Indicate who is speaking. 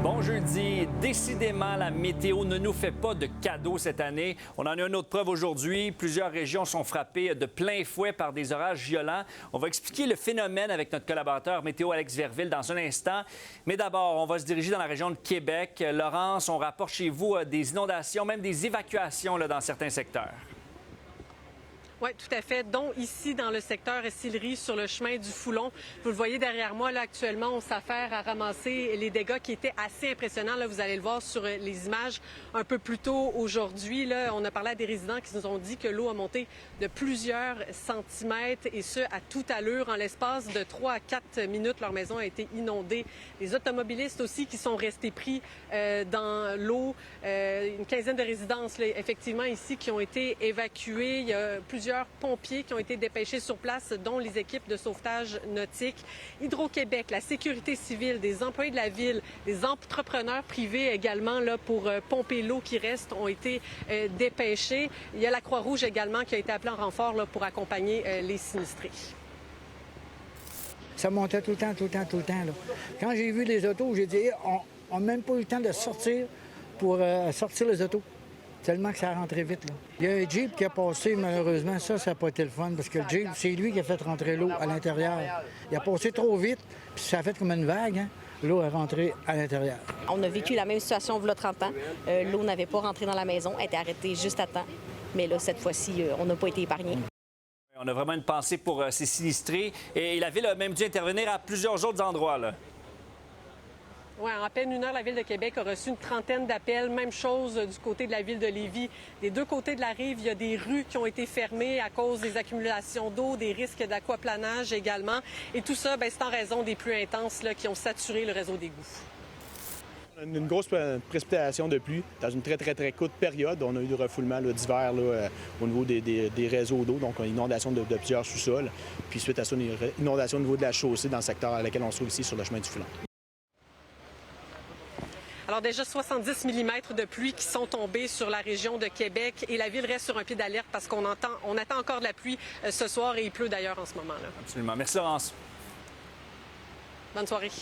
Speaker 1: Bon jeudi. Décidément, la météo ne nous fait pas de cadeaux cette année. On en a une autre preuve aujourd'hui. Plusieurs régions sont frappées de plein fouet par des orages violents. On va expliquer le phénomène avec notre collaborateur météo Alex Verville dans un instant. Mais d'abord, on va se diriger dans la région de Québec. Laurence, on rapporte chez vous des inondations, même des évacuations dans certains secteurs.
Speaker 2: Oui, tout à fait, dont ici dans le secteur Sillery sur le chemin du Foulon. Vous le voyez derrière moi, là actuellement, on s'affaire à ramasser les dégâts qui étaient assez impressionnants. Là, vous allez le voir sur les images un peu plus tôt aujourd'hui. Là, on a parlé à des résidents qui nous ont dit que l'eau a monté de plusieurs centimètres et ce, à toute allure. En l'espace de 3 à 4 minutes, leur maison a été inondée. Les automobilistes aussi qui sont restés pris dans l'eau. Une quinzaine de résidences, là, effectivement, ici, qui ont été évacuées. Il y a plusieurs pompiers qui ont été dépêchés sur place, dont les équipes de sauvetage nautique. Hydro-Québec, la sécurité civile, des employés de la ville, des entrepreneurs privés également là, pour pomper l'eau qui reste ont été dépêchés. Il y a la Croix-Rouge également qui a été appelée en renfort là, pour accompagner les sinistrés.
Speaker 3: Ça montait tout le temps. Là. Quand j'ai vu les autos, j'ai dit on n'a même pas eu le temps de sortir pour sortir les autos. Tellement que ça a rentré vite. Là. Il y a un Jeep qui a passé, malheureusement. Ça n'a pas été le fun parce que le Jeep, c'est lui qui a fait rentrer l'eau à l'intérieur. Il a passé trop vite, puis ça a fait comme une vague. Hein? L'eau est rentrée à l'intérieur.
Speaker 4: On a vécu la même situation il y a 30 ans. L'eau n'avait pas rentré dans la maison. Elle était arrêtée juste à temps. Mais là, cette fois-ci, on n'a pas été épargnés.
Speaker 1: On a vraiment une pensée pour ces sinistrés. Et la Ville a même dû intervenir à plusieurs autres endroits. Là.
Speaker 2: Oui, en à peine une heure, la Ville de Québec a reçu une trentaine d'appels. Même chose du côté de la Ville de Lévis. Des deux côtés de la rive, il y a des rues qui ont été fermées à cause des accumulations d'eau, des risques d'aquaplanage également. Et tout ça, c'est en raison des pluies intenses là, qui ont saturé le réseau d'égouts.
Speaker 5: Une grosse précipitation de pluie dans une très courte période. On a eu du refoulement d'hiver au niveau des réseaux d'eau, donc une inondation de plusieurs sous-sols. Puis suite à ça, une inondation au niveau de la chaussée dans le secteur à laquelle on se trouve ici sur le chemin du Foulon.
Speaker 2: Alors déjà 70 mm de pluie qui sont tombés sur la région de Québec et la ville reste sur un pied d'alerte parce qu'on attend encore de la pluie ce soir et il pleut d'ailleurs en ce moment-là.
Speaker 1: Absolument. Merci Laurence.
Speaker 2: Bonne soirée.